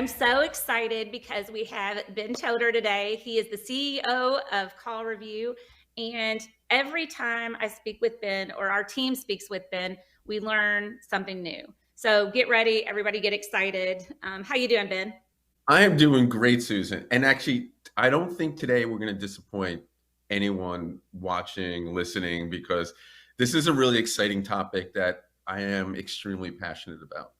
I'm so excited because we have Ben Chodor today. He is the CEO of CallRevu. And every time I speak with Ben or our team speaks with Ben, we learn something new. So get ready, everybody get excited. How you doing, Ben? I am doing great, Susan. And actually, I don't think today we're going to disappoint anyone watching, listening, because this is a really exciting topic that I am extremely passionate about.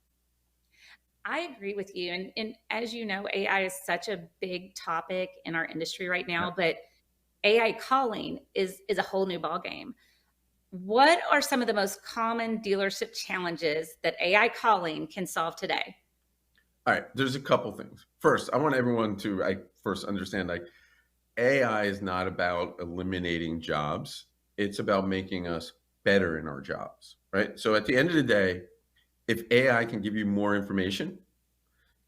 I agree with you. And as you know, AI is such a big topic in our industry right Yeah. now, but AI calling is a whole new ballgame. What are some of the most common dealership challenges that AI calling can solve today? All right, there's a couple things. First, I want everyone to first understand AI is not about eliminating jobs. It's about making us better in our jobs, right? So at the end of the day, if AI can give you more information,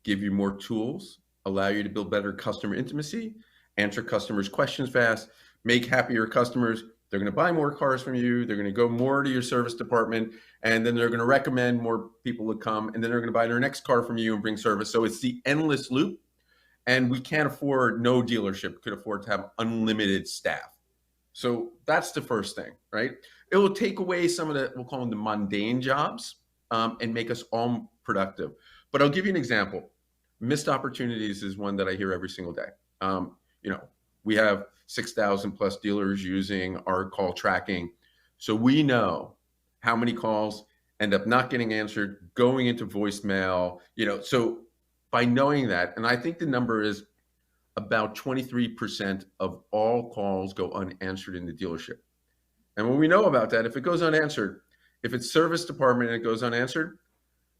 give you more tools, allow you to build better customer intimacy, answer customers' questions fast, make happier customers. They're going to buy more cars from you. They're going to go more to your service department, and then they're going to recommend more people to come, and then they're going to buy their next car from you and bring service. So it's the endless loop, and we can't afford, no dealership could afford to have unlimited staff. So that's the first thing, right? It will take away some of the, we'll call them the mundane jobs, and make us all productive. But I'll give you an example. Missed opportunities is one that I hear every single day. Um, you know, we have 6,000 plus dealers using our call tracking. So we know how many calls end up not getting answered, going into voicemail, so by knowing that, and I think the number is about 23% of all calls go unanswered in the dealership. And when we know about that, if it goes unanswered, if it's service department and it goes unanswered,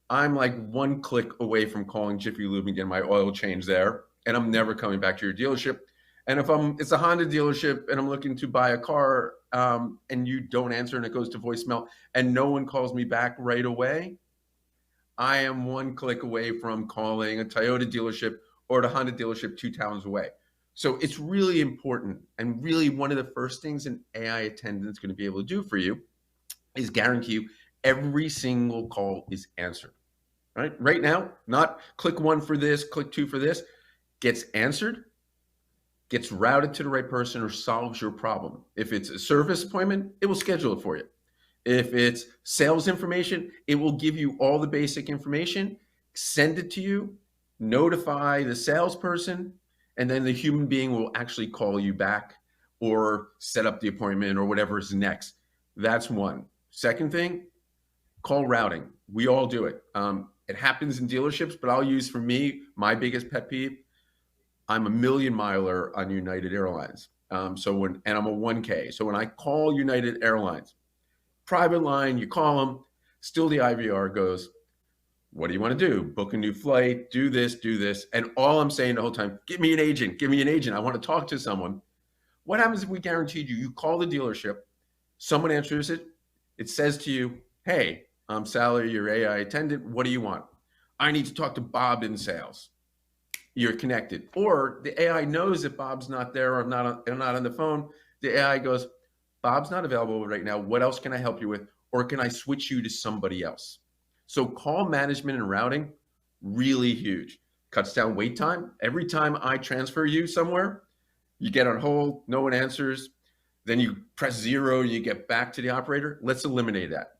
I'm like one click away from calling Jiffy Lube and getting my oil change there, and I'm never coming back to your dealership. And if it's a Honda dealership and I'm looking to buy a car, and you don't answer and it goes to voicemail and no one calls me back right away, I am one click away from calling a Toyota dealership or the Honda dealership 2 towns away. So it's really important. And really one of the first things an AI attendant is going to be able to do for you is guarantee you every single call is answered. Right now, not click one for this, click two for this, gets answered, gets routed to the right person, or solves your problem. If it's a service appointment, it will schedule it for you. If it's sales information, it will give you all the basic information, send it to you, notify the salesperson, and then the human being will actually call you back or set up the appointment or whatever is next. That's one. Second thing, call routing. We all do it. It happens in dealerships, but I'll use for me, my biggest pet peeve. I'm a million miler on United Airlines. And I'm a 1K. So when I call United Airlines, private line, you call them, still the IVR goes, what do you want to do? Book a new flight, do this. And all I'm saying the whole time, give me an agent. I want to talk to someone. What happens if we guaranteed you call the dealership, someone answers it, it says to you, hey, I'm Sally, your AI attendant. What do you want? I need to talk to Bob in sales. You're connected. Or the AI knows that Bob's not there or not on the phone. The AI goes, Bob's not available right now. What else can I help you with? Or can I switch you to somebody else? So call management and routing, really huge. Cuts down wait time. Every time I transfer you somewhere, you get on hold, no one answers. Then you press 0, you get back to the operator. Let's eliminate that.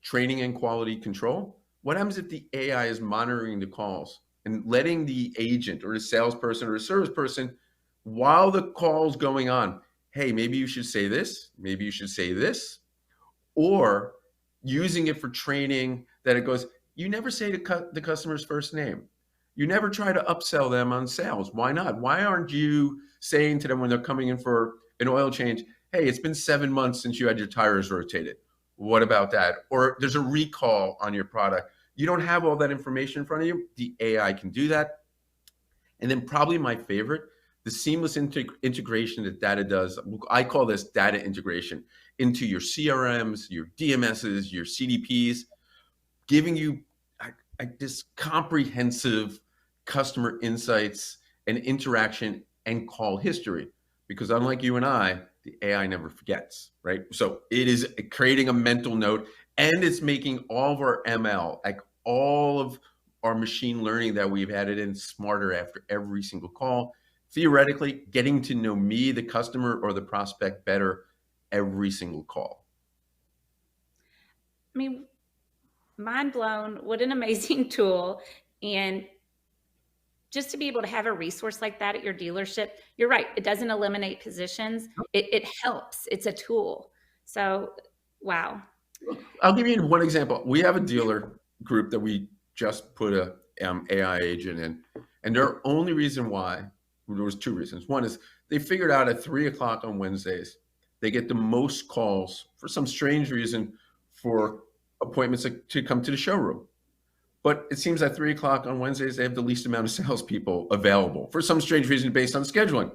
Training and quality control. What happens if the AI is monitoring the calls and letting the agent or the salesperson or the service person, while the call's going on, hey, maybe you should say this, maybe you should say this, or using it for training that it goes, you never say the customer's first name. You never try to upsell them on sales. Why not? Why aren't you saying to them when they're coming in for an oil change, hey, it's been 7 months since you had your tires rotated. What about that? Or there's a recall on your product. You don't have all that information in front of you. The AI can do that. And then probably my favorite, the seamless integration that data does. I call this data integration into your CRMs, your DMSs, your CDPs, giving you this comprehensive customer insights and interaction and call history. Because unlike you and I, the AI never forgets, right? So it is creating a mental note, and it's making all of our ML, like all of our machine learning that we've added in smarter after every single call, theoretically getting to know me, the customer or the prospect, better every single call. I mean, mind blown. What an amazing tool. And just to be able to have a resource like that at your dealership, you're right. It doesn't eliminate positions. It helps. It's a tool. So, wow. I'll give you one example. We have a dealer group that we just put a AI agent in, and their only reason why, there was two reasons. One is they figured out at 3:00 on Wednesdays, they get the most calls for some strange reason for appointments to come to the showroom. But it seems at 3:00 on Wednesdays, they have the least amount of salespeople available for some strange reason based on scheduling.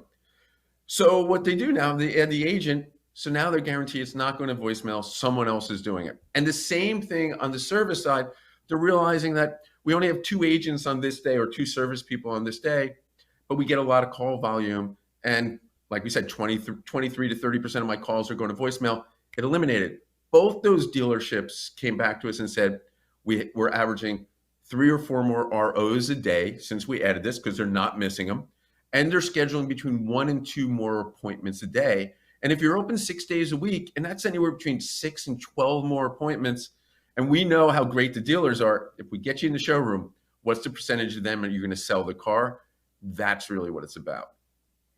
So what they do now, they add the agent. So now they're guaranteed it's not going to voicemail. Someone else is doing it. And the same thing on the service side, they're realizing that we only have 2 agents on this day or 2 service people on this day, but we get a lot of call volume. And like we said, 23 to 30% of my calls are going to voicemail. It eliminated. Both those dealerships came back to us and said, we're averaging 3 or 4 more ROs a day since we added this because they're not missing them. And they're scheduling between 1 and 2 more appointments a day. And if you're open 6 days a week, and that's anywhere between 6 and 12 more appointments, and we know how great the dealers are, if we get you in the showroom, what's the percentage of them are you going to sell the car? That's really what it's about.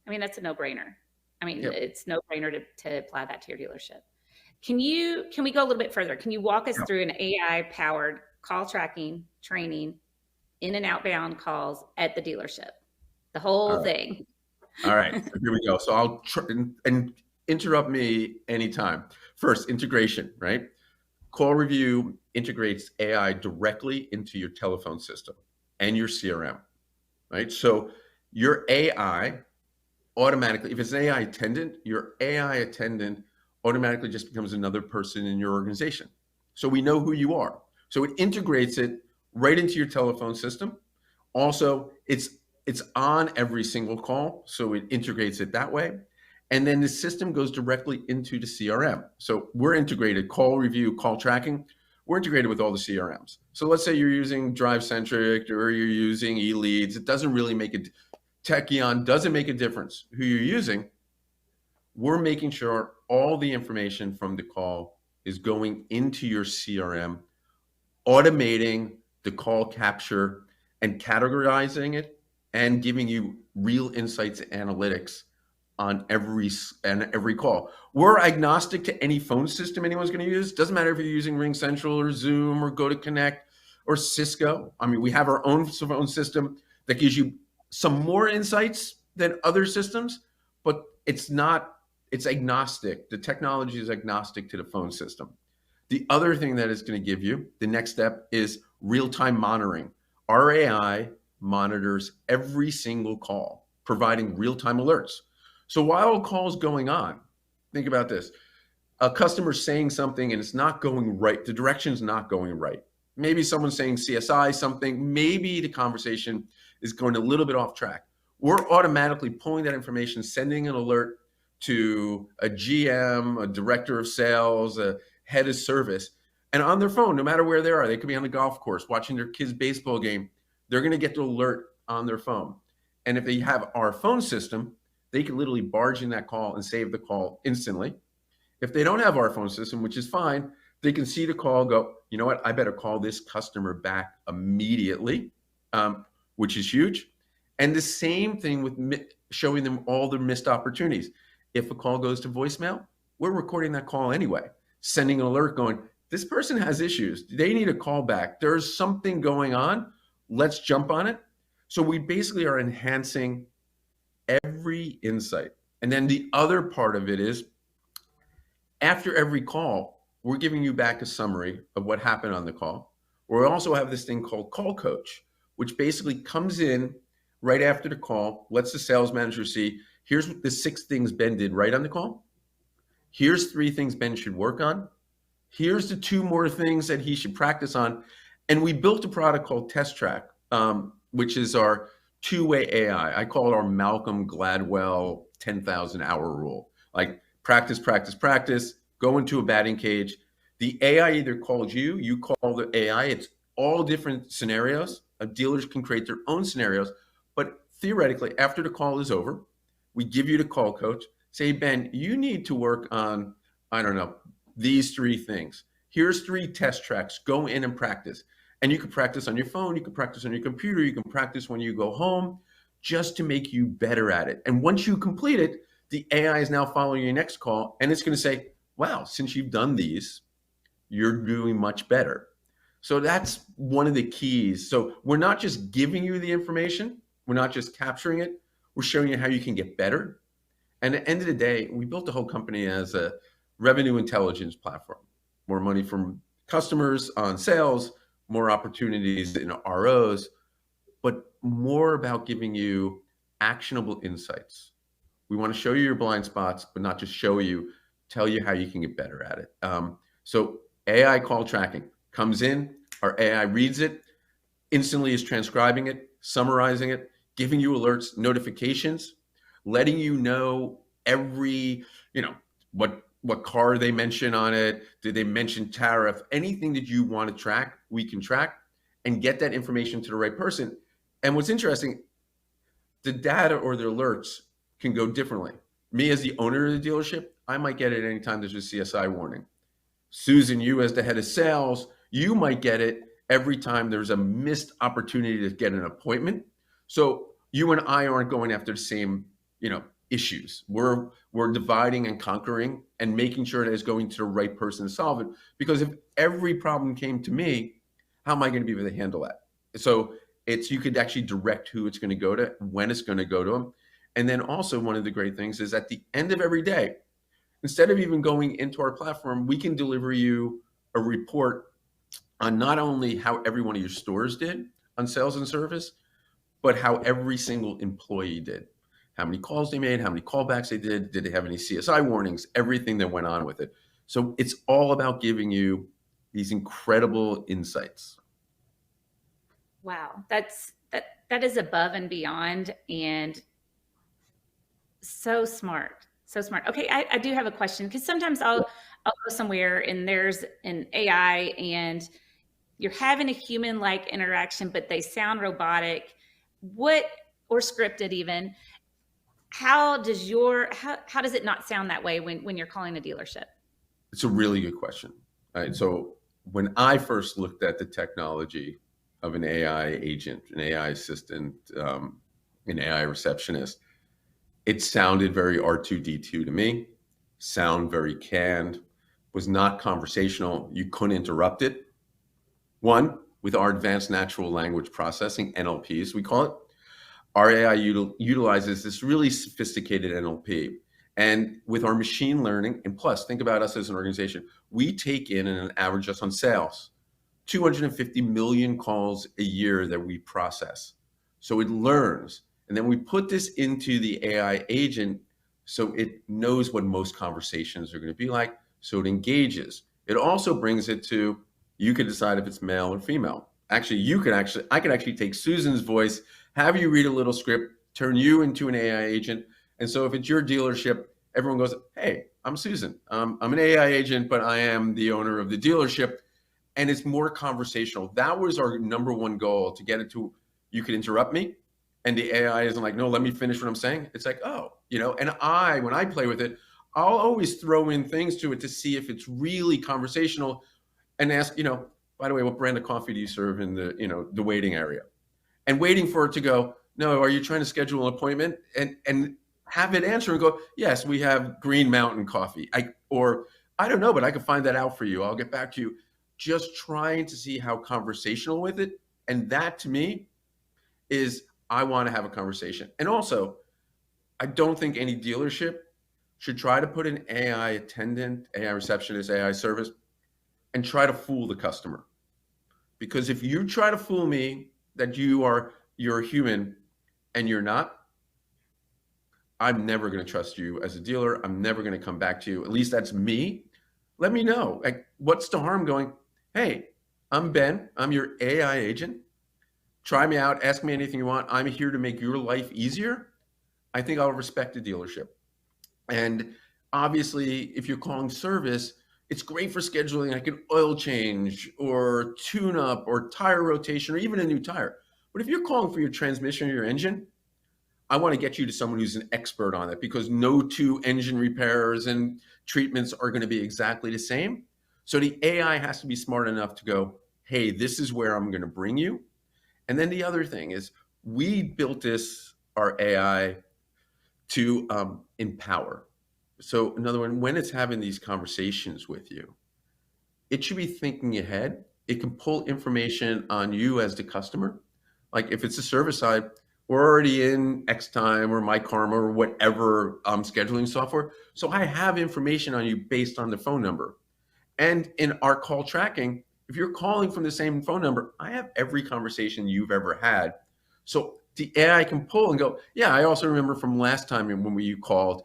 I mean, that's a no-brainer. I mean, Yep. It's no-brainer to apply that to your dealership. Can we go a little bit further? Can you walk us through an AI-powered call tracking, training, in and outbound calls at the dealership? The whole thing. All right, here we go. So I'll try and interrupt me anytime. First, integration, right? CallRevu integrates AI directly into your telephone system and your CRM, right? So your AI automatically, if it's an AI attendant, your AI attendant automatically just becomes another person in your organization. So we know who you are. So it integrates it right into your telephone system. Also, it's on every single call, so it integrates it that way. And then the system goes directly into the CRM. So we're integrated, CallRevu, call tracking, we're integrated with all the CRMs. So let's say you're using DriveCentric or you're using eLeads. It doesn't really make a, Techion doesn't make a difference who you're using. We're making sure all the information from the call is going into your CRM, automating the call capture and categorizing it and giving you real insights and analytics on every call. We're agnostic to any phone system anyone's going to use. Doesn't matter if you're using RingCentral or Zoom or GoToConnect or Cisco. I mean, we have our own phone system that gives you some more insights than other systems, but it's agnostic. The technology is agnostic to the phone system. The other thing that it's going to give you, the next step, is real-time monitoring. Our AI monitors every single call, providing real-time alerts. So while a call is going on, think about this. A customer's saying something and it's not going right. The direction's not going right. Maybe someone's saying CSI something. Maybe the conversation is going a little bit off track. We're automatically pulling that information, sending an alert to a GM, a director of sales, a head of service, and on their phone, no matter where they are, they could be on the golf course, watching their kid's baseball game. They're going to get the alert on their phone. And if they have our phone system, they can literally barge in that call and save the call instantly. If they don't have our phone system, which is fine, they can see the call, go, you know what, I better call this customer back immediately, which is huge. And the same thing with showing them all the missed opportunities. If a call goes to voicemail, we're recording that call anyway, sending an alert going, this person has issues. They need a call back. There's something going on. Let's jump on it. So we basically are enhancing every insight. And then the other part of it is after every call, we're giving you back a summary of what happened on the call. We also have this thing called Call Coach, which basically comes in right after the call, lets the sales manager see, here's the 6 things Ben did right on the call. Here's 3 things Ben should work on. Here's the 2 more things that he should practice on. And we built a product called Test Track, which is our 2-way AI. I call it our Malcolm Gladwell 10,000 hour rule. Like practice, practice, practice, go into a batting cage. The AI either calls you, you call the AI, it's all different scenarios. Dealers can create their own scenarios, but theoretically, after the call is over, we give you the call coach, say, Ben, you need to work on, I don't know, these 3 things. Here's 3 test tracks. Go in and practice. And you can practice on your phone, you can practice on your computer, you can practice when you go home, just to make you better at it. And once you complete it, the AI is now following your next call, and it's going to say, wow, since you've done these, you're doing much better. So that's one of the keys. So we're not just giving you the information, we're not just capturing it, we're showing you how you can get better. And at the end of the day, we built the whole company as a revenue intelligence platform. More money from customers on sales, more opportunities in ROs, but more about giving you actionable insights. We want to show you your blind spots, but not just show you, tell you how you can get better at it. So AI call tracking comes in, our AI reads it, instantly is transcribing it, summarizing it, giving you alerts, notifications, letting you know every, what car they mention on it, did they mention tariff, anything that you want to track, we can track and get that information to the right person. And what's interesting, the data or the alerts can go differently. Me as the owner of the dealership, I might get it anytime there's a CSI warning. Susan, you as the head of sales, you might get it every time there's a missed opportunity to get an appointment. So you and I aren't going after the same, issues. We're dividing and conquering and making sure that it's going to the right person to solve it. Because if every problem came to me, how am I going to be able to handle that? So you could actually direct who it's going to go to, when it's going to go to them. And then also one of the great things is at the end of every day, instead of even going into our platform, we can deliver you a report on not only how every one of your stores did on sales and service, but how every single employee did. How many calls they made, how many callbacks they did they have any CSI warnings, everything that went on with it. So it's all about giving you these incredible insights. Wow, that is above and beyond, and so smart. So smart. Okay, I do have a question, because sometimes I'll go somewhere and there's an AI and you're having a human-like interaction, but they sound robotic, or scripted even. How does it not sound that way when you're calling a dealership? It's a really good question. All right. So when I first looked at the technology of an AI agent, an AI assistant, an AI receptionist, it sounded very R2D2 to me, sound very canned, was not conversational. You couldn't interrupt it. One, with our advanced natural language processing, NLPs, we call it, our AI utilizes this really sophisticated NLP. And with our machine learning, and plus, think about us as an organization, we take in an average just on sales, 250 million calls a year that we process. So it learns. And then we put this into the AI agent so it knows what most conversations are going to be like. So it engages. It also brings it to, you can decide if it's male or female. Actually, I can actually take Susan's voice, have you read a little script, turn you into an AI agent. And so if it's your dealership, everyone goes, hey, I'm Susan. I'm an AI agent, but I am the owner of the dealership. And it's more conversational. That was our number one goal, to get it to, you can interrupt me. And the AI isn't like, no, let me finish what I'm saying. It's like, oh, and when I play with it, I'll always throw in things to it to see if it's really conversational, and ask, by the way, what brand of coffee do you serve in the waiting area? And waiting for it to go, no, are you trying to schedule an appointment? And have it answer and go, yes, we have Green Mountain coffee. I don't know, but I can find that out for you. I'll get back to you. Just trying to see how conversational with it. And that to me is, I want to have a conversation. And also, I don't think any dealership should try to put an AI attendant, AI receptionist, AI service, and try to fool the customer. Because if you try to fool me that you're a human and you're not, I'm never going to trust you as a dealer. I'm never going to come back to you. At least that's me. Let me know. Like, what's the harm going, hey, I'm Ben. I'm your AI agent. Try me out. Ask me anything you want. I'm here to make your life easier. I think I'll respect the dealership. And obviously, if you're calling service, It's great for scheduling like an oil change or tune up or tire rotation or even a new tire. But if you're calling for your transmission or your engine, I want to get you to someone who's an expert on it, because no two engine repairs and treatments are going to be exactly the same. So the AI has to be smart enough to go, hey, this is where I'm going to bring you. And then the other thing is, we built our AI to empower. So in other words, when it's having these conversations with you, it should be thinking ahead. It can pull information on you as the customer. Like if it's a service side, we're already in X time or My Karma or whatever scheduling software. So I have information on you based on the phone number. And in our call tracking, if you're calling from the same phone number, I have every conversation you've ever had. So the AI can pull and go, yeah, I also remember from last time when you called,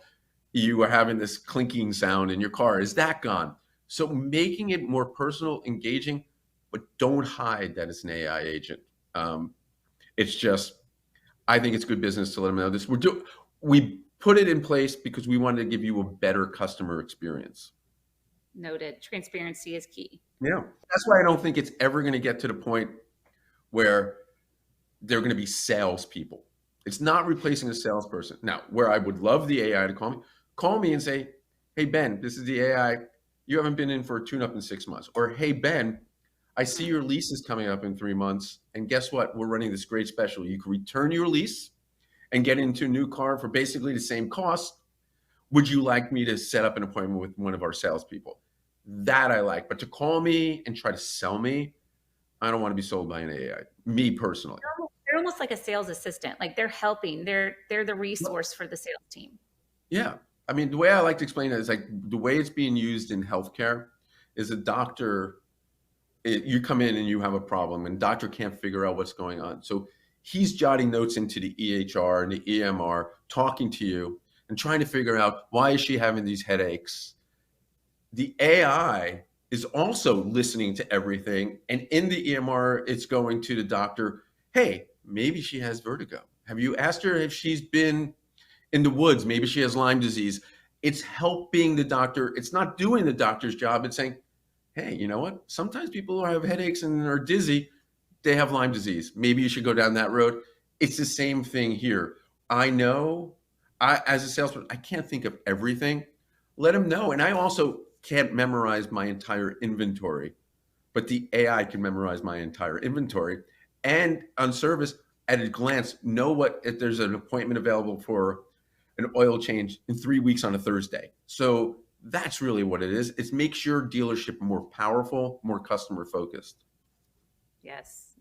you were having this clinking sound in your car. Is that gone? So making it more personal, engaging, but don't hide that it's an AI agent. It's just, I think it's good business to let them know this. We put it in place because we wanted to give you a better customer experience. Noted. Transparency is key. Yeah. That's why I don't think it's ever going to get to the point where they're going to be salespeople. It's not replacing a salesperson. Now, where I would love the AI to call me and say, hey, Ben, this is the AI. You haven't been in for a tune-up in 6 months. Or, hey, Ben, I see your lease is coming up in 3 months. And guess what? We're running this great special. You can return your lease and get into a new car for basically the same cost. Would you like me to set up an appointment with one of our salespeople? That I like. But to call me and try to sell me, I don't want to be sold by an AI, me personally. They're almost like a sales assistant. Like they're helping. They're the resource for the sales team. Yeah. I mean, the way I like to explain it is like the way it's being used in healthcare is a doctor, you come in and you have a problem and doctor can't figure out what's going on. So he's jotting notes into the EHR and the EMR, talking to you and trying to figure out, why is she having these headaches? The AI is also listening to everything. And in the EMR, it's going to the doctor, hey, maybe she has vertigo. Have you asked her if she's been in the woods? Maybe she has Lyme disease. It's helping the doctor. It's not doing the doctor's job. It's saying, hey, you know what? Sometimes people who have headaches and are dizzy, they have Lyme disease. Maybe you should go down that road. It's the same thing here. I know, as a salesperson, I can't think of everything. Let them know. And I also can't memorize my entire inventory, but the AI can memorize my entire inventory. And on service, at a glance, know if there's an appointment available for an oil change in 3 weeks on a Thursday. So that's really what it is. It makes your dealership more powerful, more customer focused. Yes,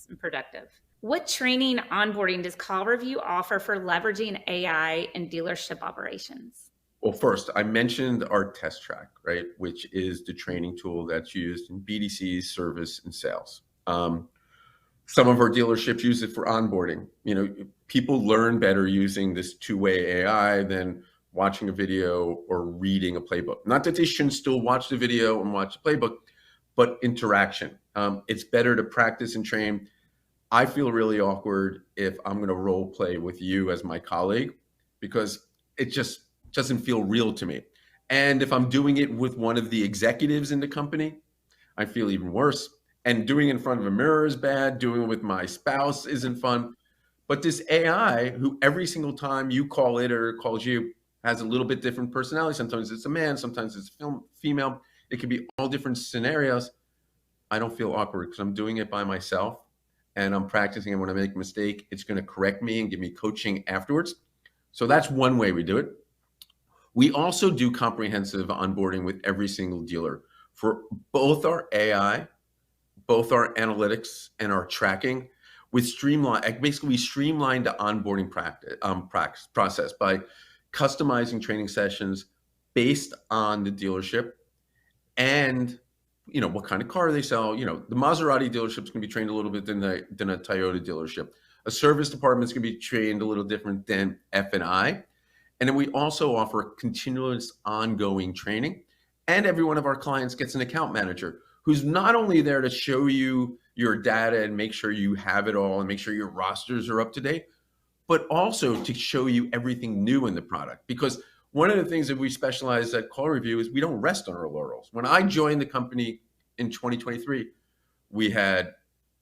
and productive. What training onboarding does CallRevu offer for leveraging AI in dealership operations? Well, first, I mentioned our test track, right, which is the training tool that's used in BDCs, service, and sales. Some of our dealerships use it for onboarding. People learn better using this two-way AI than watching a video or reading a playbook. Not that they shouldn't still watch the video and watch the playbook, but interaction. It's better to practice and train. I feel really awkward if I'm going to role play with you as my colleague, because it just doesn't feel real to me. And if I'm doing it with one of the executives in the company, I feel even worse. And doing it in front of a mirror is bad. Doing it with my spouse isn't fun. But this AI, who every single time you call it or it calls you, has a little bit different personality. Sometimes it's a man, sometimes it's a female. It could be all different scenarios. I don't feel awkward because I'm doing it by myself and I'm practicing. And when I make a mistake, it's going to correct me and give me coaching afterwards. So that's one way we do it. We also do comprehensive onboarding with every single dealer for both our AI, both our analytics and our tracking. We streamlined the onboarding process by customizing training sessions based on the dealership and what kind of car they sell. The Maserati dealership's going to be trained a little bit than a Toyota dealership. A service department's going to be trained a little different than F&I. And then we also offer continuous ongoing training. And every one of our clients gets an account manager who's not only there to show you your data and make sure you have it all and make sure your rosters are up to date, but also to show you everything new in the product. Because One of the things that we specialize at CallRevu is we don't rest on our laurels. When I joined the company in 2023, we had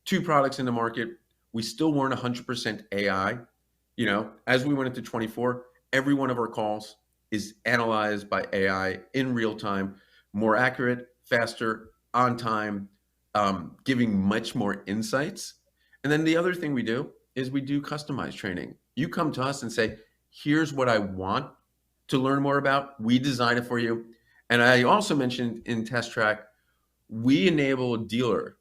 2 products in the market. We still weren't 100% AI. You know, as we went into 24, every one of our calls is analyzed by AI in real time, more accurate, faster, on time, giving much more insights. And then the other thing we do is we do customized training. You come to us and say, here's what I want to learn more about. We design it for you. And I also mentioned in Test Track, we enable a dealer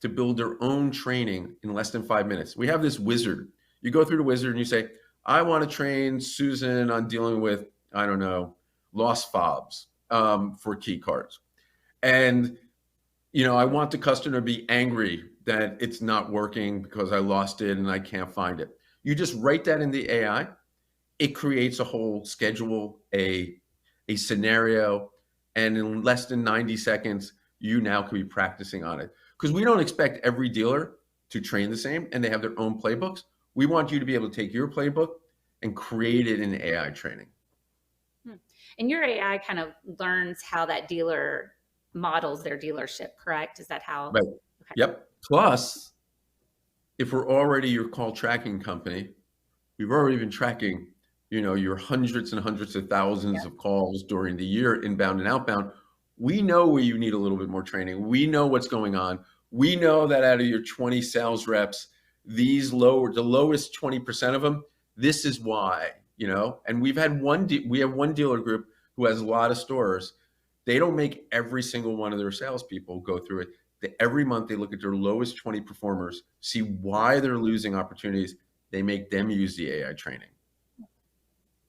to build their own training in less than 5 minutes. We have this wizard. You go through the wizard and you say, I want to train Susan on dealing with, I don't know, lost fobs for key cards. And, you know, I want the customer to be angry that it's not working because I lost it and I can't find it. You just write that in the AI. It creates a whole schedule, a scenario, and in less than 90 seconds, you now can be practicing on it. Because we don't expect every dealer to train the same and they have their own playbooks. We want you to be able to take your playbook and create it in AI training. And your AI kind of learns how that dealer models their dealership, correct? Is that how? Right. Okay. Yep. Plus, if we're already your call tracking company, we've already been tracking, you know, your hundreds and hundreds of thousands of calls during the year, inbound and outbound. We know where you need a little bit more training. We know what's going on. We know that out of your 20 sales reps, the lowest 20% of them, this is why, you know. And we have one dealer group who has a lot of stores. They don't make every single one of their salespeople go through it. Every month they look at their lowest 20 performers, see why they're losing opportunities. They make them use the AI training.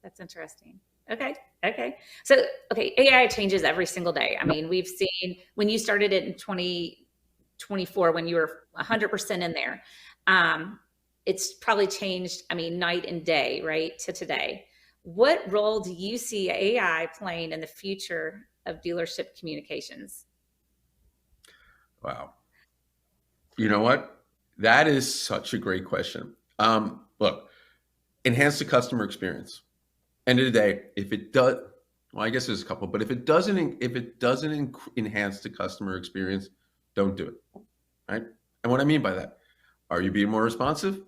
That's interesting. Okay. So, AI changes every single day. I mean, we've seen when you started it in 2024, when you were 100% in there, it's probably changed, I mean, night and day, right, to today. What role do you see AI playing in the future of dealership communications? Wow. You know what? That is such a great question. Look, enhance the customer experience. End of the day, if it does, well, I guess there's a couple, but if it doesn't enhance the customer experience, don't do it, right? And what I mean by that, are you being more responsive?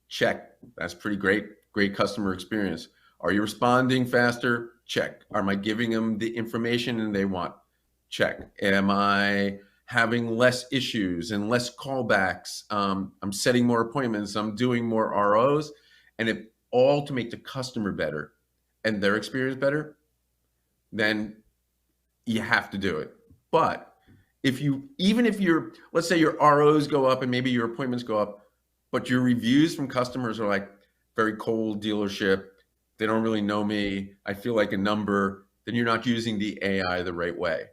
Check. That's pretty great customer experience. Are you responding faster? Check. Am I giving them the information they want? Check. Am I having less issues and less callbacks? I'm setting more appointments. I'm doing more ROs, and if all to make the customer better and their experience better, then you have to do it. But even if let's say your ROs go up and maybe your appointments go up, but your reviews from customers are like very cold dealership, they don't really know me, I feel like a number, then you're not using the AI the right way.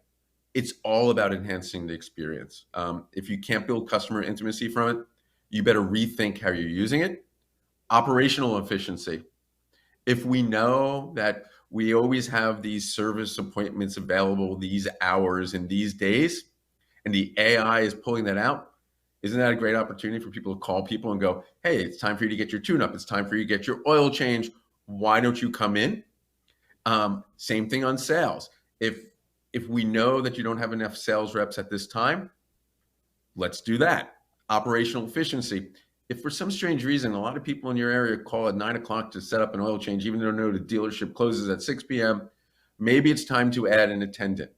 It's all about enhancing the experience. If you can't build customer intimacy from it, you better rethink how you're using it. Operational efficiency. If we know that we always have these service appointments available these hours and these days, and the AI is pulling that out, isn't that a great opportunity for people to call people and go, hey, it's time for you to get your tune-up. It's time for you to get your oil change. Why don't you come in? Same thing on sales. If we know that you don't have enough sales reps at this time, let's do that. Operational efficiency. If for some strange reason, a lot of people in your area call at 9 o'clock to set up an oil change, even though they know the dealership closes at 6 p.m., maybe it's time to add an attendant.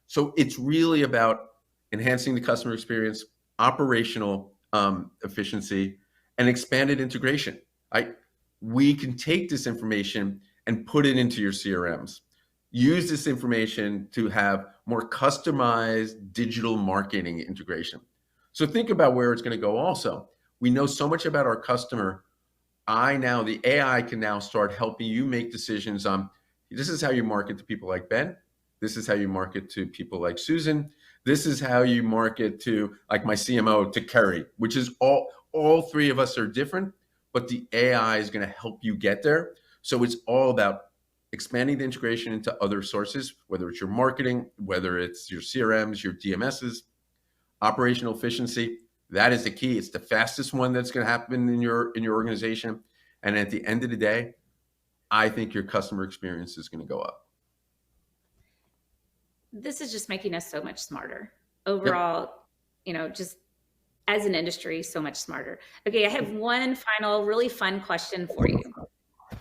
So it's really about enhancing the customer experience, operational efficiency, and expanded integration. We can take this information and put it into your CRMs. Use this information to have more customized digital marketing integration. So think about where it's going to go also. We know so much about our customer. The AI can now start helping you make decisions on, this is how you market to people like Ben. This is how you market to people like Susan. This is how you market to, like my CMO, to Kerry, which is all three of us are different, but the AI is going to help you get there. So it's all about expanding the integration into other sources, whether it's your marketing, whether it's your CRMs, your DMSs, operational efficiency. That is the key. It's the fastest one that's going to happen in your organization. And at the end of the day, I think your customer experience is going to go up. This is just making us so much smarter Yep. overall, just as an industry, so much smarter. Okay, I have one final really fun question for you.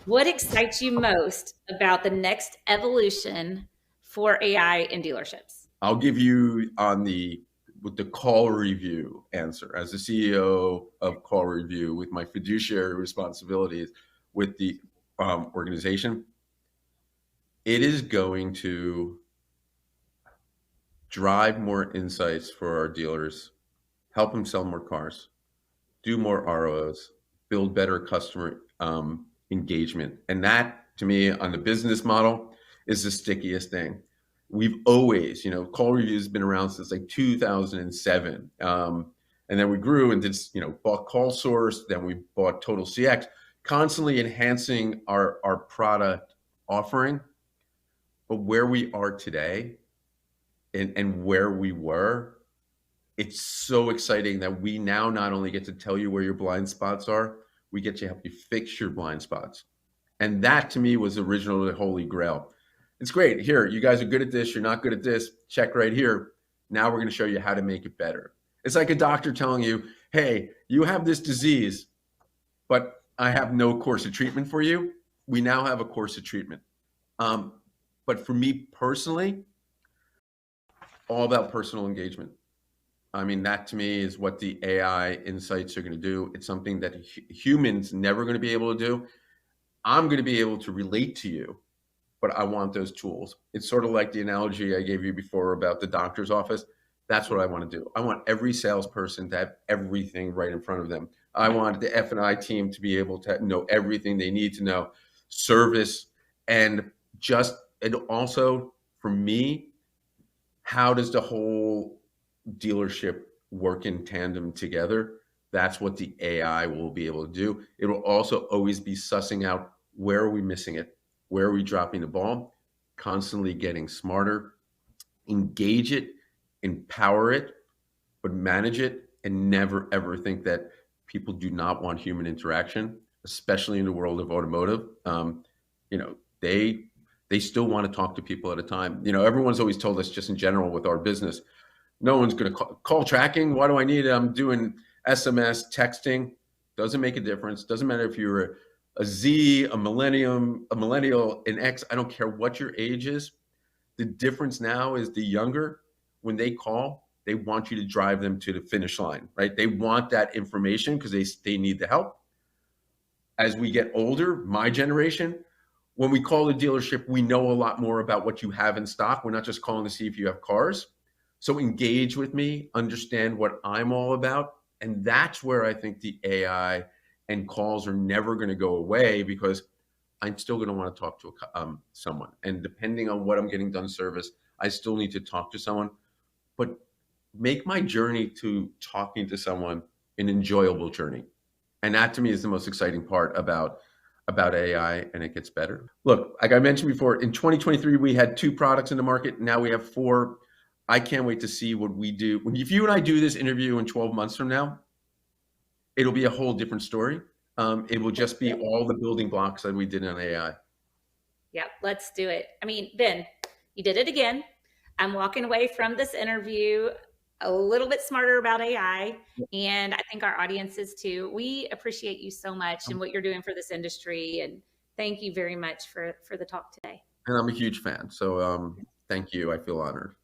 What excites you most about the next evolution for AI in dealerships? I'll give you with the CallRevu answer. As the CEO of CallRevu, with my fiduciary responsibilities with the organization, it is going to drive more insights for our dealers, help them sell more cars, do more ROs, build better customer engagement. And that, to me, on the business model, is the stickiest thing. We've always, CallRevu has been around since like 2007. And then we grew and did, bought CallSource, then we bought Total CX, constantly enhancing our product offering. But where we are today and where we were, it's so exciting that we now not only get to tell you where your blind spots are, we get to help you fix your blind spots. And that, to me, was originally the holy grail. It's great. Here, you guys are good at this. You're not good at this. Check right here. Now we're going to show you how to make it better. It's like a doctor telling you, hey, you have this disease, but I have no course of treatment for you. We now have a course of treatment. But for me personally, all about personal engagement. I mean, that to me is what the AI insights are going to do. It's something that humans never going to be able to do. I'm going to be able to relate to you, but I want those tools. It's sort of like the analogy I gave you before about the doctor's office. That's what I want to do. I want every salesperson to have everything right in front of them. I want the F&I team to be able to know everything they need to know, service, and also for me, how does the whole dealership work in tandem together? That's what the AI will be able to do. It will also always be sussing out, where are we missing it? Where are we dropping the ball? Constantly getting smarter, engage it, empower it, but manage it, and never ever think that people do not want human interaction, especially in the world of automotive. They still want to talk to people at a time. Everyone's always told us, just in general with our business, no one's going to call tracking. Why do I need it? I'm doing SMS, texting. Doesn't make a difference. Doesn't matter if you're a Z, a millennial, an X. I don't care what your age is. The difference now is the younger, when they call, they want you to drive them to the finish line, right? They want that information because they need the help. As we get older, my generation, when we call the dealership, we know a lot more about what you have in stock. We're not just calling to see if you have cars. So engage with me, understand what I'm all about. And that's where I think the AI and calls are never going to go away, because I'm still going to want to talk to someone. And depending on what I'm getting done service, I still need to talk to someone. But make my journey to talking to someone an enjoyable journey. And that to me is the most exciting part about AI, and it gets better. Look, like I mentioned before, in 2023, we had 2 products in the market. Now we have 4. I can't wait to see what we do. If you and I do this interview in 12 months from now, it'll be a whole different story. It will just be all the building blocks that we did on AI. Yeah, let's do it. I mean, Ben, you did it again. I'm walking away from this interview a little bit smarter about AI, and I think our audience is too. We appreciate you so much and what you're doing for this industry, and thank you very much for the talk today. And I'm a huge fan. So thank you. I feel honored.